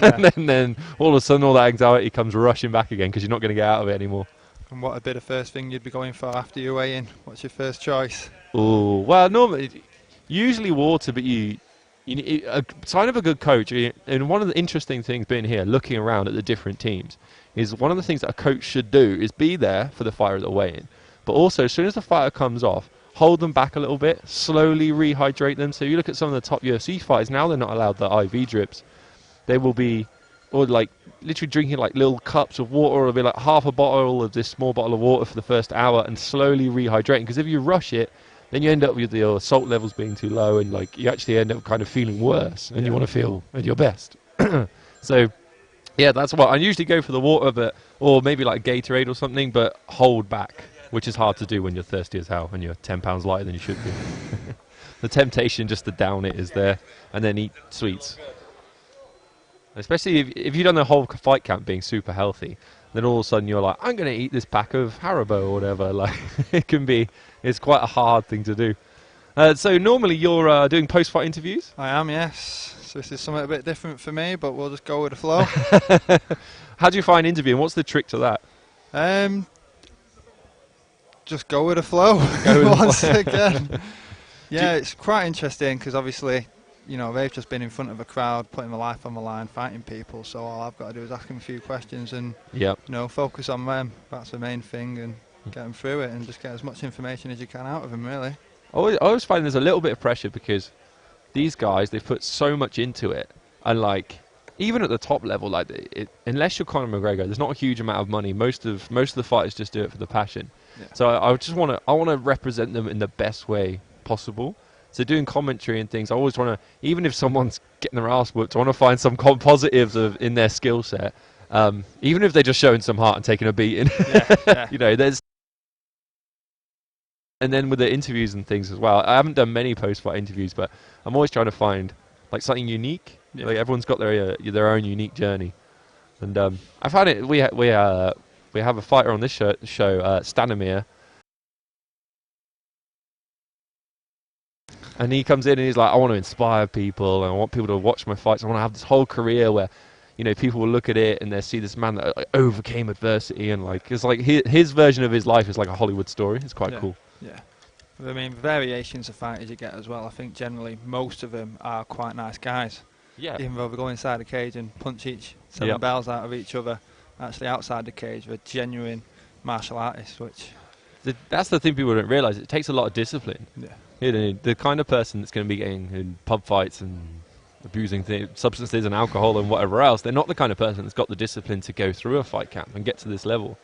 And then all of a sudden all that anxiety comes rushing back again because you're not going to get out of it anymore. And what would be the first thing you'd be going for after you weigh in? What's your first choice? Oh, well, normally, usually water, but you need a sign of a good coach. And one of the interesting things being here, looking around at the different teams, is one of the things that a coach should do is be there for the fighter at the weigh-in, but also as soon as the fighter comes off, hold them back a little bit, slowly rehydrate them. So you look at some of the top UFC fighters now; they're not allowed the IV drips. They will be, or like literally drinking like little cups of water, or it'll be like half a bottle of this small bottle of water for the first hour, and slowly rehydrating. Because if you rush it, then you end up with your salt levels being too low, and like you actually end up kind of feeling worse, and you want to feel at your best. So, yeah, that's what I usually go for, the water, but or maybe like Gatorade or something, but hold back, which is hard to do when you're thirsty as hell and you're 10 pounds lighter than you should be. The temptation just to down it is there, and then eat sweets. Especially if you've done the whole fight camp being super healthy, then all of a sudden you're like, I'm going to eat this pack of Haribo or whatever. Like, it's quite a hard thing to do. So normally you're doing post-fight interviews? I am, yes. So this is something a bit different for me, but we'll just go with the flow. How do you find interviewing? What's the trick to that? Just go with the flow. Once again. Yeah, it's quite interesting because obviously, you know, they've just been in front of a crowd, putting their life on the line, fighting people. So all I've got to do is ask them a few questions and, you know, focus on them. That's the main thing, and get them through it and just get as much information as you can out of them, really. I always find there's a little bit of pressure because these guys, they've put so much into it. And, like, even at the top level, like, unless you're Conor McGregor, there's not a huge amount of money. Most of the fighters just do it for the passion. Yeah. So I just want to represent them in the best way possible. So doing commentary and things, I always want to, even if someone's getting their ass whooped, I want to find some positives in their skill set. Even if they're just showing some heart and taking a beating. Yeah. You know, there's... And then with the interviews and things as well, I haven't done many post-fight interviews, but I'm always trying to find like something unique. Yeah. Like everyone's got their own unique journey, and I found it. We have a fighter on this show, Stanimir, and he comes in and he's like, I want to inspire people, and I want people to watch my fights. I want to have this whole career where, you know, people will look at it and they see this man that like, overcame adversity, and like it's like his version of his life is like a Hollywood story. It's quite cool. Yeah. I mean, variations of fighters you get as well. I think generally most of them are quite nice guys. Yeah. Even though they go inside the cage and punch seven bells out of each other, actually outside the cage, they're genuine martial artists. Which that's the thing people don't realise. It takes a lot of discipline. Yeah. You know, the kind of person that's going to be getting in pub fights and abusing substances and alcohol and whatever else, they're not the kind of person that's got the discipline to go through a fight camp and get to this level.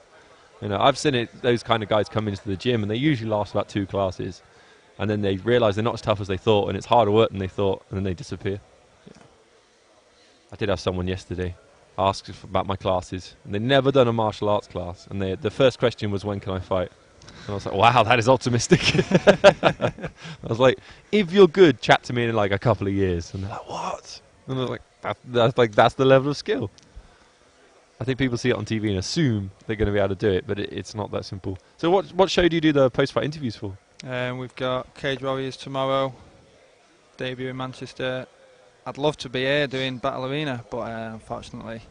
You know, I've seen those kind of guys come into the gym and they usually last about 2 classes, and then they realise they're not as tough as they thought, and it's harder work than they thought, and then they disappear. Yeah. I did have someone yesterday ask about my classes, and they'd never done a martial arts class, and the first question was, when can I fight? And I was like, wow, that is optimistic. I was like, if you're good, chat to me in like a couple of years. And they're like, what? And I was like, that's the level of skill. I think people see it on TV and assume they're going to be able to do it, but it's not that simple. So what show do you do the post-fight interviews for? We've got Cage Warriors tomorrow, debut in Manchester. I'd love to be here doing Battle Arena, but unfortunately...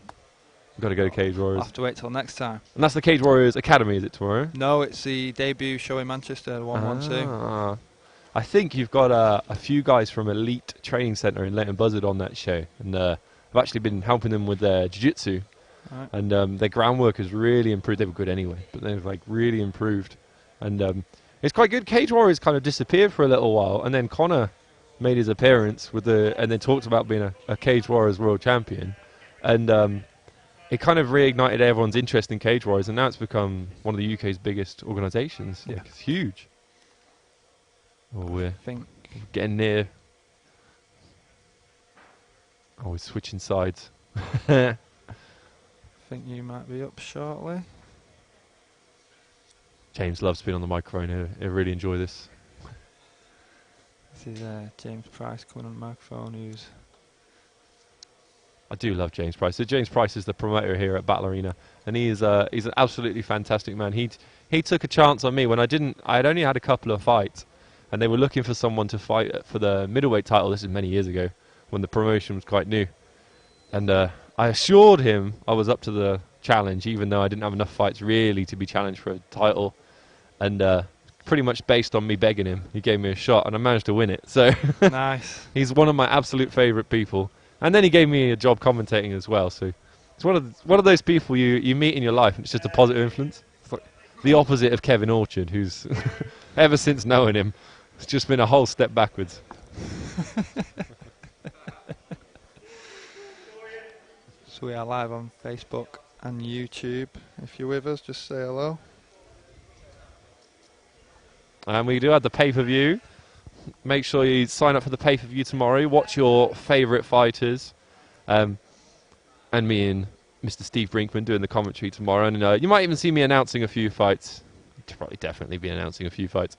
You've got to go to Cage Warriors. I'll have to wait till next time. And that's the Cage Warriors Academy, is it, tomorrow? No, it's the debut show in Manchester, the 112. I think you've got a few guys from Elite Training Centre in Leighton Buzzard on that show, and I've actually been helping them with their jiu-jitsu. Right. And their groundwork has really improved. They were good anyway, but they've like really improved. And it's quite good. Cage Warriors kind of disappeared for a little while, and then Conor made his appearance and then talked about being a Cage Warriors world champion. And it kind of reignited everyone's interest in Cage Warriors, and now it's become one of the UK's biggest organisations. Yeah. Like, it's huge. Oh, we're getting near. Oh, we're switching sides. I think you might be up shortly. James loves being on the microphone. He'll really enjoy this. This is James Price coming on the microphone. I do love James Price. So James Price is the promoter here at Battle Arena, and he's an absolutely fantastic man. He took a chance on me when I had only had a couple of fights, and they were looking for someone to fight for the middleweight title. This is many years ago when the promotion was quite new, and I assured him I was up to the challenge, even though I didn't have enough fights really to be challenged for a title. And pretty much based on me begging him, he gave me a shot, and I managed to win it. So Nice. he's one of my absolute favourite people. And then he gave me a job commentating as well. So it's one of those people you meet in your life, and it's just a positive influence. It's like the opposite of Kevin Orchard, who's ever since knowing him, it's just been a whole step backwards. So we are live on Facebook and YouTube. If you're with us, just say hello. And we do have the pay-per-view. Make sure you sign up for the pay-per-view tomorrow. Watch your favourite fighters. And me and Mr. Steve Brinkman doing the commentary tomorrow. And you might even see me announcing a few fights. Probably definitely be announcing a few fights.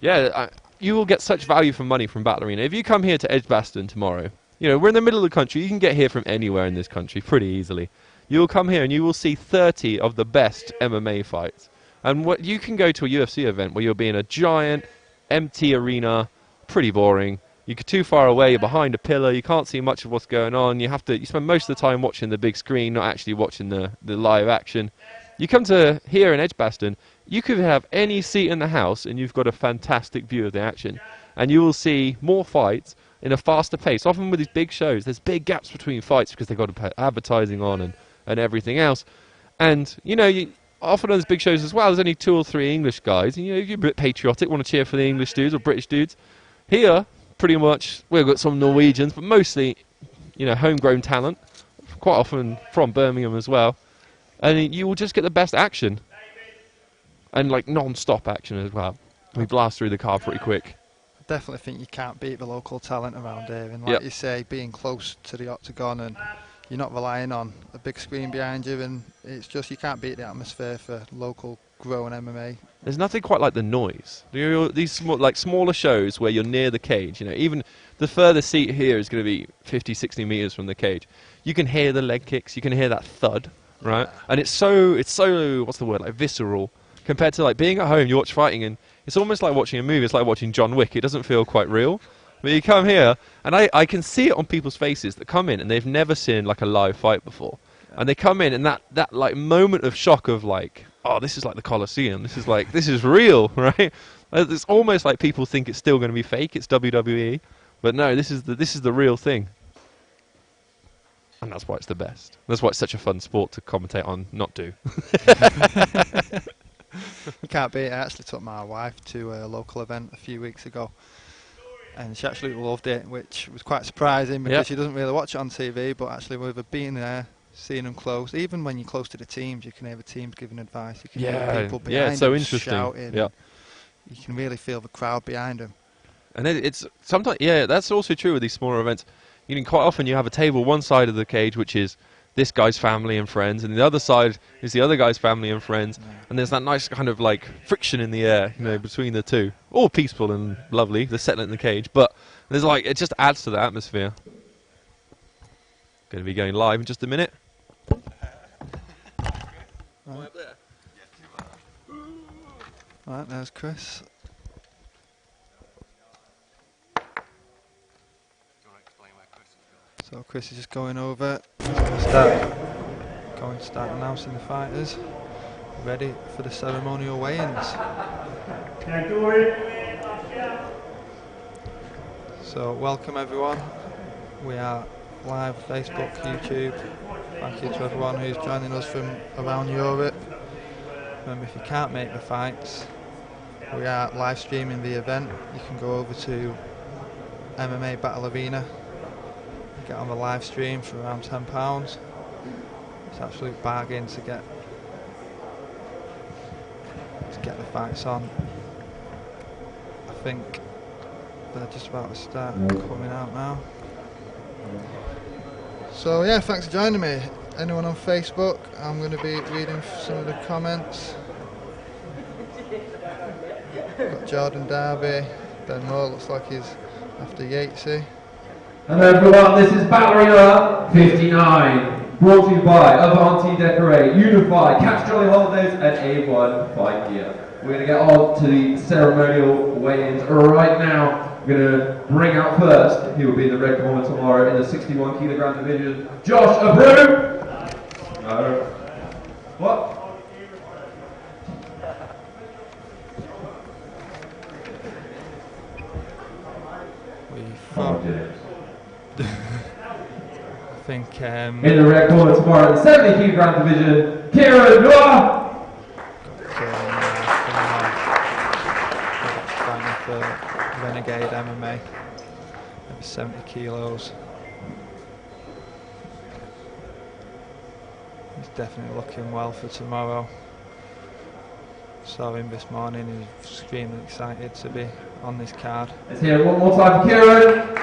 You will get such value for money from Battle Arena. If you come here to Edgbaston tomorrow, we're in the middle of the country. You can get here from anywhere in this country pretty easily. You will come here and you will see 30 of the best MMA fights. And what you can go to a UFC event where you'll be in a giant, empty arena, pretty boring. You're too far away, you're behind a pillar, you can't see much of what's going on. You spend most of the time watching the big screen, not actually watching the live action. You come to here in Edgbaston, you could have any seat in the house and you've got a fantastic view of the action. And you will see more fights in a faster pace. Often with these big shows, there's big gaps between fights because they've got to put advertising on and everything else. And, often on those big shows as well, there's only 2 or 3 English guys. And, if you're a bit patriotic, want to cheer for the English dudes or British dudes. Here, pretty much, we've got some Norwegians, but mostly, homegrown talent. Quite often from Birmingham as well. And you will just get the best action. And, non-stop action as well. We blast through the card pretty quick. I definitely think you can't beat the local talent around here. And like you say, being close to the octagon and you're not relying on a big screen behind you, and it's just you can't beat the atmosphere for local growing MMA. There's nothing quite like the noise. These smaller shows where you're near the cage, even the further seat here is going to be 50, 60 meters from the cage. You can hear the leg kicks, you can hear that thud, right? And it's so what's the word, visceral compared to being at home. You watch fighting and it's almost like watching a movie. It's like watching John Wick. It doesn't feel quite real. But you come here, and I can see it on people's faces that come in, and they've never seen a live fight before. And they come in, and that moment of shock of oh, this is like the Colosseum. This is real, right? It's almost like people think it's still going to be fake. It's WWE, but no, this is the real thing. And that's why it's the best. That's why it's such a fun sport to commentate on, not do. You can't beat it. I actually took my wife to a local event a few weeks ago. And she absolutely loved it, which was quite surprising because she doesn't really watch it on TV. But actually, with her being there, seeing them close, even when you're close to the teams, you can hear the teams giving advice. You can hear people behind them shouting. Yeah. You can really feel the crowd behind them. And it's sometimes, that's also true with these smaller events. Quite often you have a table one side of the cage, which is this guy's family and friends, and the other side is the other guy's family and friends, and there's that nice kind of friction in the air, between the two. All peaceful and lovely, they're settling in the cage, but there's it just adds to the atmosphere. Going to be going live in just a minute. Right, there's Chris. So Chris is just going over. Start announcing the fighters. Ready for the ceremonial weigh-ins. So welcome everyone. We are live Facebook, YouTube. Thank you to everyone who's joining us from around Europe. Remember, if you can't make the fights, we are live streaming the event. You can go over to MMA Battle Arena, get on the live stream for around £10. It's an absolute bargain to get the fights on. I think they're just about to start coming out now. So yeah, thanks for joining me. Anyone on Facebook? I'm going to be reading some of the comments. Got Jordan Darby, Ben Moore looks like he's after Yatesy. Hello everyone, this is Battle Arena 59, brought to you by Avanti Decorate, Unify, Catch Jolly Holidays and A1 Fight Gear. We're going to get on to the ceremonial weigh-ins right now. We're going to bring out first, he will be in the red corner tomorrow in the 61 kilogram division, Josh Abreu. No. What? I think in the red corner tomorrow in the 70 kilogram division, Kieran Noah. Fighting for Renegade MMA at 70 kilos. He's definitely looking well for tomorrow. Saw him this morning, he's extremely excited to be on this card. Let's hear it one more time for Kieran.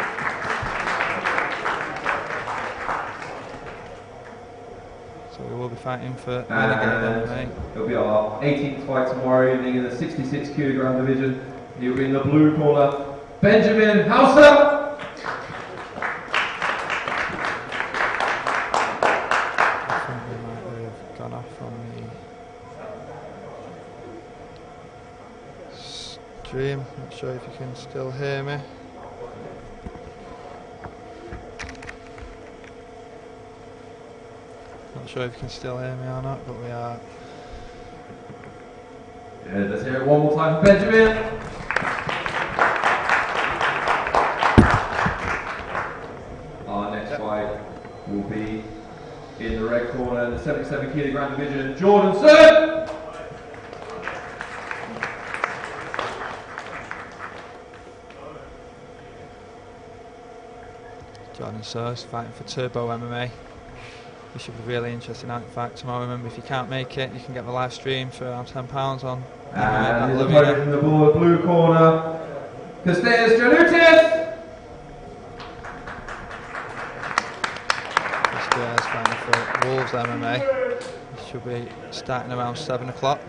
So we will be fighting for Renegade MMA. It'll be our 18th fight tomorrow evening in the 66 kilogram division. He'll be in the blue corner, Benjamin Hauser. I think we might have gone off from the stream. Not sure if you can still hear me. Not sure if you can still hear me or not, but we are. Yeah, let's hear it one more time for Benjamin. Our next fight will be in the red corner in the 77 kilogram division, Jordan Sun. Jordan Searles fighting for Turbo MMA. This should be really interesting out in fact tomorrow. Remember, if you can't make it, you can get the live stream for around £10 on. And his opponent in the blue corner, Costas Janutis. Costas fighting for Wolves MMA. This should be starting around 7 o'clock.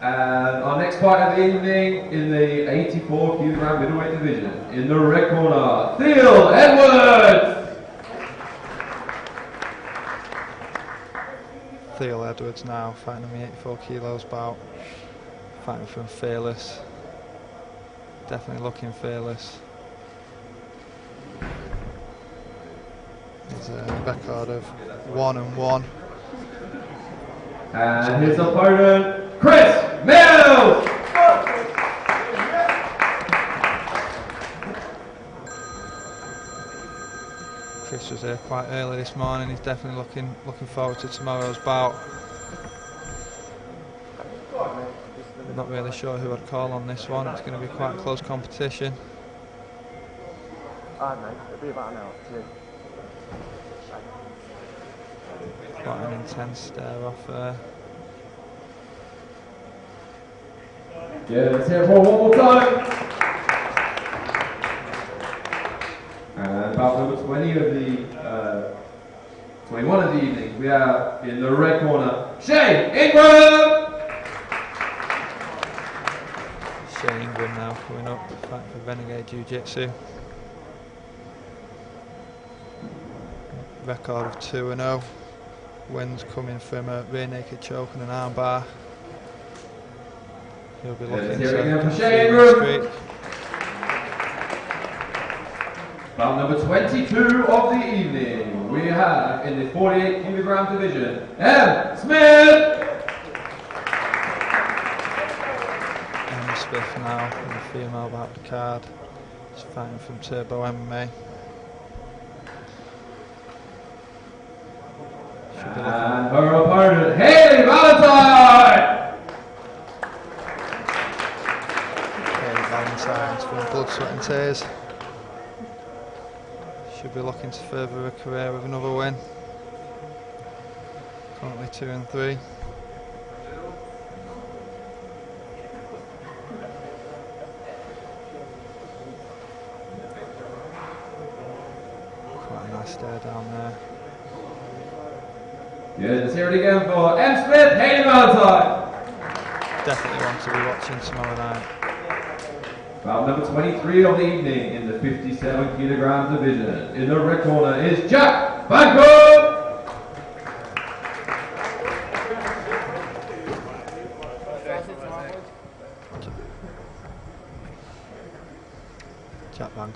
And our next fight of the evening in the 84 kilogram middleweight division, in the red corner, Theo Edwards. Theo Edwards now fighting on the 84 kilos bout, fighting from Fearless. Definitely looking fearless. He's a record of 1-1. And his opponent, Chris Mills. Chris was here quite early this morning. He's definitely looking forward to tomorrow's bout. I'm not really sure who I'd call on this one. It's going to be quite close competition. Mate, it'll be about an hour too. Quite an intense stare off there. Yeah, let's hear it one more time. And about number 20 of the 21 of the evening, we have in the red corner, Shane Ingram. Shane Ingram now coming up, fighting for Renegade Jiu-Jitsu. Record of 2-0. Wins coming from a rear naked choke and an armbar. He'll be looking to streak. Round number 22 of the evening, we have in the 48 kilogram division, M. Smith. M. Smith now in the female bout card. She's fighting from Turbo MMA. And her opponent, Haley Valentine. Haley Valentine's from Blood, Sweat and Tears. Should be looking to further her career with another win. Currently 2-3. Quite a nice stare down there. Yeah, let's hear it again for M. Smith, Haley Valentine. Definitely want to be watching tomorrow night. Round number 23 of the evening in the 57 kilogram division. In the red corner is Jack Banco.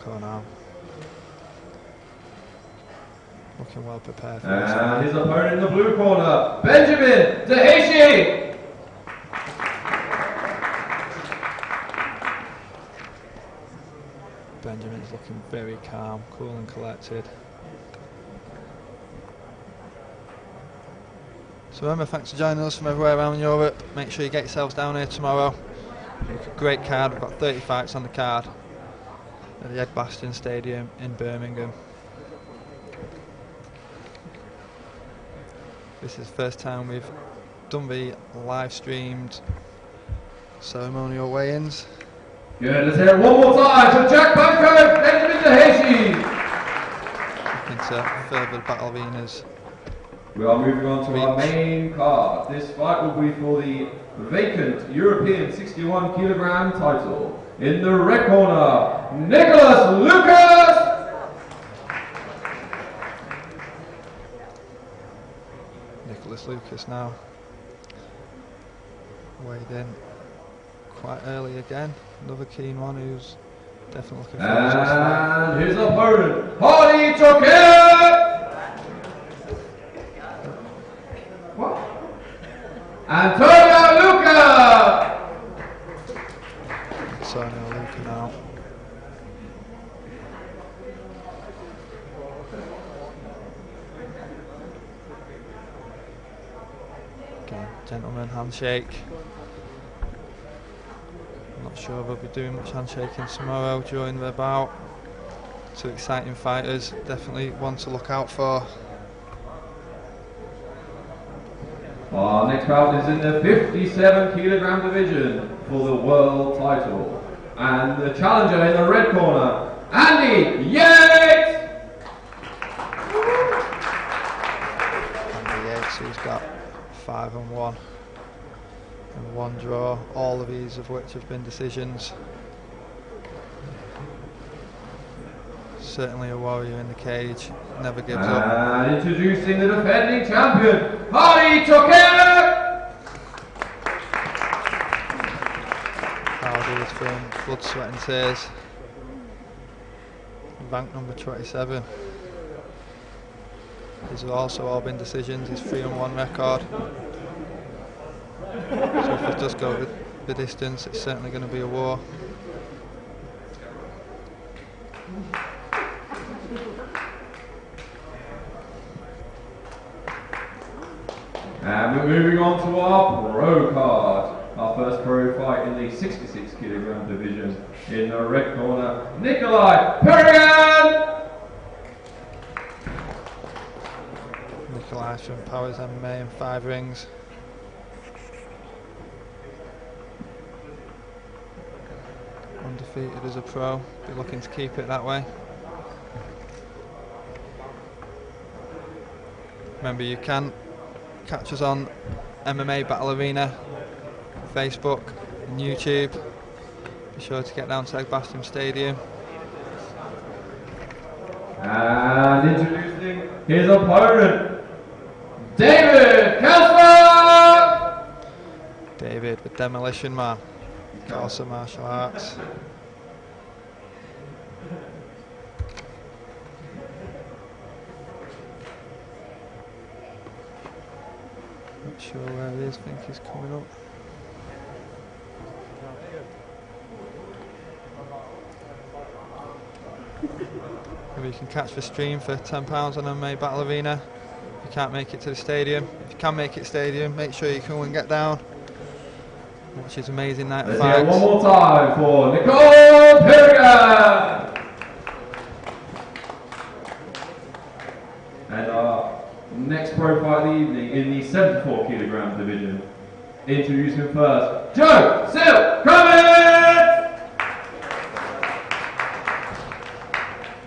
Greco now. Looking well prepared for And his opponent in the blue corner, Benjamin Deheshi. Benjamin's looking very calm, cool and collected. So remember, thanks for joining us from everywhere around Europe. Make sure you get yourselves down here tomorrow. Great card, we've got 30 fights on the card at the Edgbaston Stadium in Birmingham. This is the first time we've done the live streamed ceremonial weigh-ins. Good, let's hear it one more time for Jack Banco, Benjamin Deheshi. Looking to further battle arenas. We are moving on to our main card. This fight will be for the vacant European 61 kilogram title. In the red corner, Nicholas Lucas. Nicholas Lucas now weighed in quite early again. Another keen one who's definitely looking forward to this fight. And his opponent, Hardy Tucker. What? Antonio Luca. Antonio Luca now. Again, gentleman handshake. I'm not sure they'll be doing much handshaking tomorrow during the bout. Two exciting fighters, definitely one to look out for. Our next bout is in the 57 kilogram division for the world title. And the challenger in the red corner, Andy Yates! Andy Yates, who's got 5-1 and 1 draw, all of these of which have been decisions. Certainly a warrior in the cage, never gives up. And introducing the defending champion, Hardy Tucker! Hardy is from blood, sweat and tears. Rank number 27. These have also all been decisions, his 3-1 record. So if it does go the distance, it's certainly going to be a war. And we're moving on to our pro card. Our first pro fight in the 66 kilogram division. In the red corner, Nikolai Perrigan! Nikolai's from Powers MMA and 5 rings. Undefeated as a pro, be looking to keep it that way. Remember, you can catch us on MMA Battle Arena, Facebook and YouTube. Be sure to get down to Edgbaston Stadium. And introducing his opponent, David Kelsberg! David, the Demolition Man, Khalsa Martial Arts. Not sure where he is, think he's coming up. Maybe you can catch the stream for £10 on MMA Battle Arena. If you can't make it to the stadium, if you can make it stadium, make sure you come and get down. Which is amazing night of Let's hear it fights. one more time for Nicole Perrigan! And our next pro fight of the evening in the 74 kilogram division. Introduce him first, Joe Sil Cummins!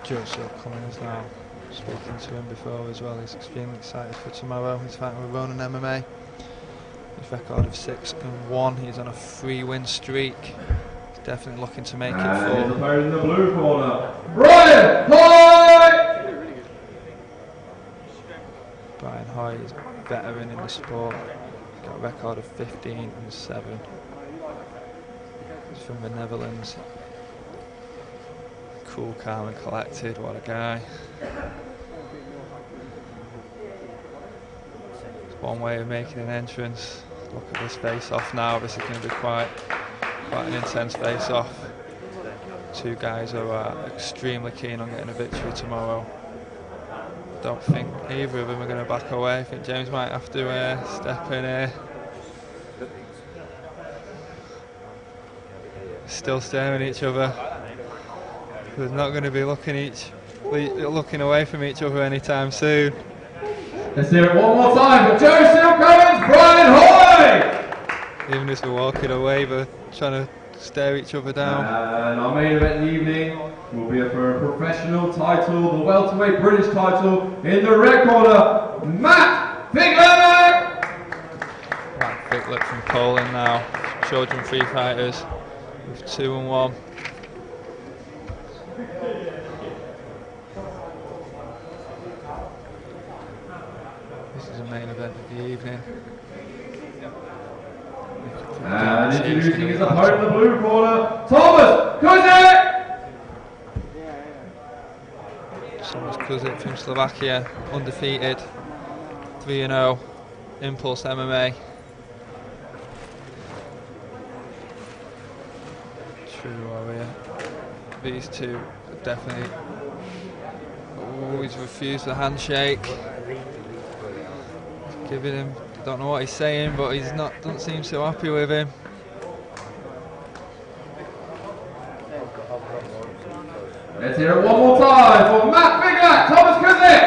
Joe Sil Cummins now, speaking to him before as well. He's extremely excited for tomorrow. He's fighting with Ronan MMA. His record of 6-1. He's on a 3-win streak. He's definitely looking to make it And his full. opponent in the blue corner, Brian Hoy! Brian Hoy is a veteran in the sport. He's got a record of 15-7. He's from the Netherlands. Cool, calm and collected, what a guy. It's one way of making an entrance. Look at this face-off now, this is going to be quite an intense face-off. Two guys who are extremely keen on getting a victory tomorrow. Don't think either of them are going to back away. I think James might have to step in here. Still staring at each other. They're not going to be looking away from each other anytime soon. Let's hear it one more time for Joseph Cummins, Brian Hoy! Even as we're walking away, they're trying to stare each other down. And our main event of the evening will be for a professional title, the welterweight British title, in the red corner, Matt Fickler! Matt Fickler from Poland now, children free fighters with 2-1. This is the main event of the evening. And introducing his opponent in the blue corner, Thomas Kuzik! Thomas Kuzik from Slovakia, undefeated, 3-0, Impulse MMA. True warrior. These two are definitely always refuse the handshake. Giving him, don't know what he's saying, but he's not, doesn't seem so happy with him. Let's hear it one more time for Matt Fickler, Thomas Kuzik!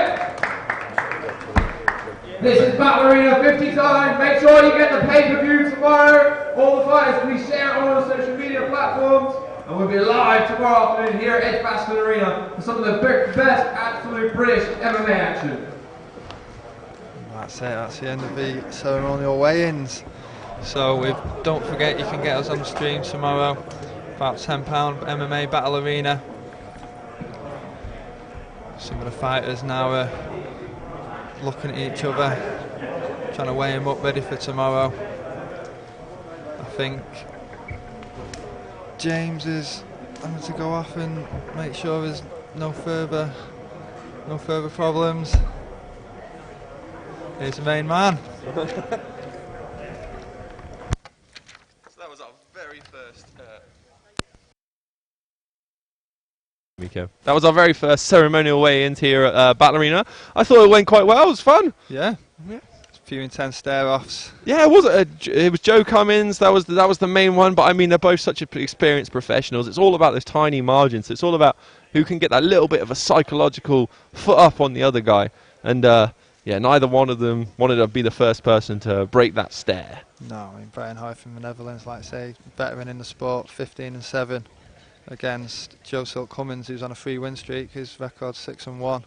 This is Battle Arena 50 times. Make sure you get the pay-per-view tomorrow. All the fighters will be shared on all the social media platforms. And we'll be live tomorrow afternoon here at Edgbaston Arena for some of the best absolute British MMA action. That's it, that's the end of the ceremonial weigh-ins. So don't forget you can get us on the stream tomorrow, about £10 MMA Battle Arena. Some of the fighters now are looking at each other, trying to weigh them up ready for tomorrow. I think James is having to go off and make sure there's no further problems. Here's the main man. So that was our very first. That was our very first ceremonial weigh-ins here at Battle Arena. I thought it went quite well. It was fun. Yeah. A few intense stare-offs. Yeah, it was Joe Cummins. That was the main one. But I mean, they're both such experienced professionals. It's all about those tiny margins. It's all about who can get that little bit of a psychological foot up on the other guy. And yeah, neither one of them wanted to be the first person to break that stare. No, I mean, Brian Hoy from the Netherlands, like I say, veteran in the sport, 15-7 against Joe Silk Cummins, who's on a 3-win streak. His record's 6-1. Who do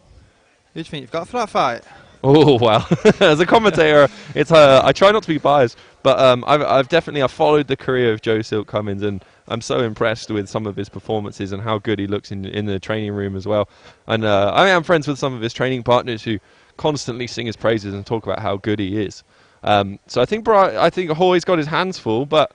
you think you've got for that fight? Oh well, as a commentator, it's I try not to be biased, but I've definitely followed the career of Joe Silk Cummins, and I'm so impressed with some of his performances and how good he looks in the training room as well. And I am friends with some of his training partners who constantly sing his praises and talk about how good he is. So I think Hoy's got his hands full, but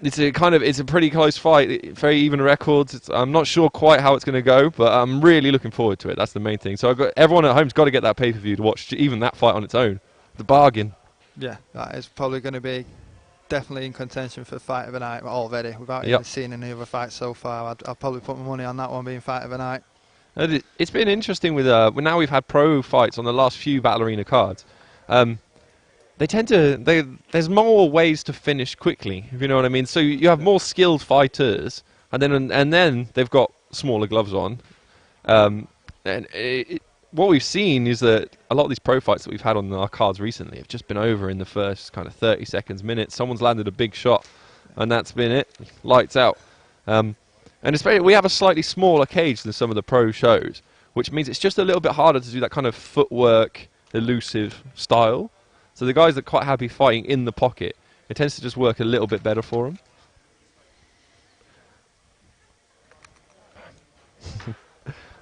it's a pretty close fight. Very even records. I'm not sure quite how it's going to go, but I'm really looking forward to it. That's the main thing. So everyone at home's got to get that pay-per-view to watch even that fight on its own. The bargain. Yeah, that is probably going to be definitely in contention for fight of the night already. Without even seeing any other fights so far, I'll probably put my money on that one being fight of the night. It's been interesting with now we've had pro fights on the last few Battle Arena cards. There's more ways to finish quickly, if you know what I mean. So you have more skilled fighters, and then they've got smaller gloves on. What we've seen is that a lot of these pro fights that we've had on our cards recently have just been over in the first kind of 30 seconds, minutes. Someone's landed a big shot, and that's been it. Lights out. And especially we have a slightly smaller cage than some of the pro shows, which means it's just a little bit harder to do that kind of footwork, elusive style. So the guys that are quite happy fighting in the pocket, it tends to just work a little bit better for them.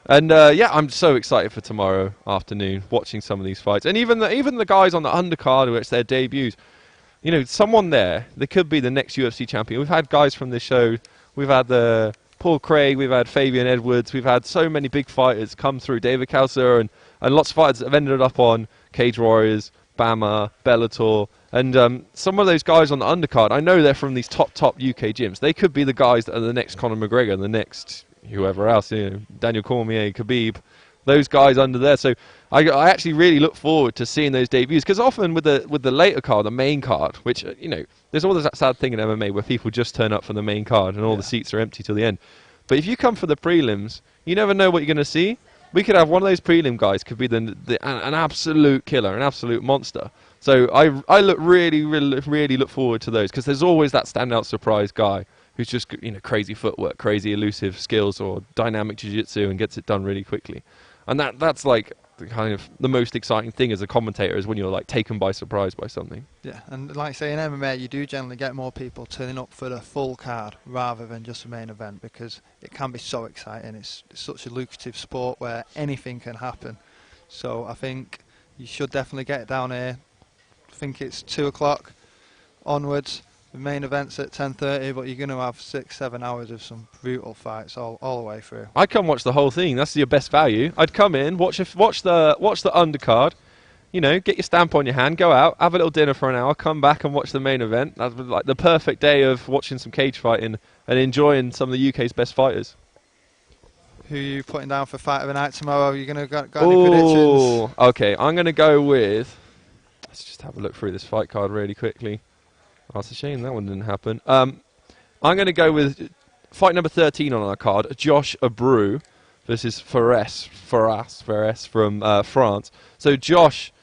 And yeah, I'm so excited for tomorrow afternoon, watching some of these fights. And even the guys on the undercard, where it's their debuts, you know, someone there, they could be the next UFC champion. We've had guys from this show. We've had the Paul Craig, we've had Fabian Edwards, we've had so many big fighters come through, David Calcer, and lots of fighters that have ended up on Cage Warriors, Bama, Bellator, and some of those guys on the undercard, I know they're from these top UK gyms. They could be the guys that are the next Conor McGregor, the next whoever else, Daniel Cormier, Khabib, those guys under there. So I actually really look forward to seeing those debuts, because often with the later card, the main card, which there's always that sad thing in MMA where people just turn up for the main card and all the seats are empty till the end. But if you come for the prelims, you never know what you're going to see. We could have one of those prelim guys could be an absolute killer, an absolute monster. So I really look forward to those, because there's always that standout surprise guy who's just crazy footwork, crazy elusive skills, or dynamic jiu-jitsu and gets it done really quickly. And that's like kind of the most exciting thing as a commentator, is when you're like taken by surprise by something. Yeah, and like I say, in MMA you do generally get more people turning up for the full card rather than just the main event, because it can be so exciting. It's such a lucrative sport where anything can happen. So I think you should definitely get down here. I think it's 2 o'clock onwards. The main event's at 10:30, but you're going to have 6-7 hours of some brutal fights all the way through. I'd come watch the whole thing. That's your best value. I'd come in, watch the undercard, get your stamp on your hand, go out, have a little dinner for an hour, come back and watch the main event. That's like the perfect day of watching some cage fighting and enjoying some of the UK's best fighters. Who are you putting down for fight of the night tomorrow? Are you going to got any predictions? Okay, I'm going to go with... Let's just have a look through this fight card really quickly. Oh, it's a shame that one didn't happen. I'm going to go with fight number 13 on our card, Josh Abreu versus Fares from France. So Josh,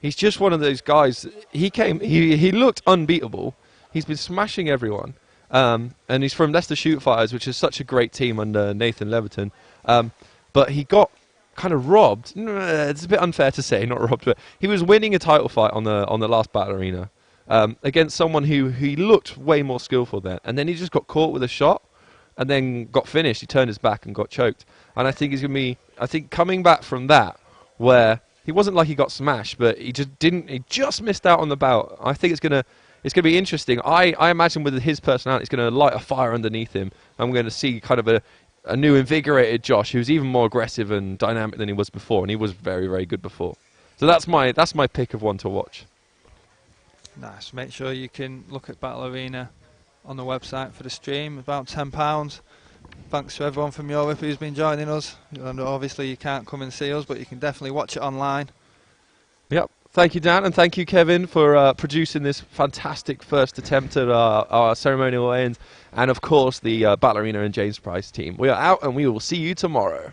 he's just one of those guys. He looked unbeatable. He's been smashing everyone. And he's from Leicester Shoot Fighters, which is such a great team under Nathan Leverton. But he got kind of robbed. It's a bit unfair to say, not robbed, but he was winning a title fight on the last Battle Arena. Against someone who he looked way more skillful there. And then he just got caught with a shot and then got finished. He turned his back and got choked. And I think he's going to be, coming back from that, where he wasn't like he got smashed, but he just missed out on the bout. I think it's going to be interesting. I imagine with his personality, it's going to light a fire underneath him. And we're going to see kind of a new invigorated Josh, who's even more aggressive and dynamic than he was before. And he was very, very good before. So that's my pick of one to watch. Nice. Make sure you can look at Battle Arena on the website for the stream. About £10. Thanks to everyone from Europe who's been joining us. And obviously you can't come and see us, but you can definitely watch it online. Yep. Thank you, Dan, and thank you, Kevin, for producing this fantastic first attempt at our ceremonial weigh-ins, and of course the Battle Arena and James Price team. We are out, and we will see you tomorrow.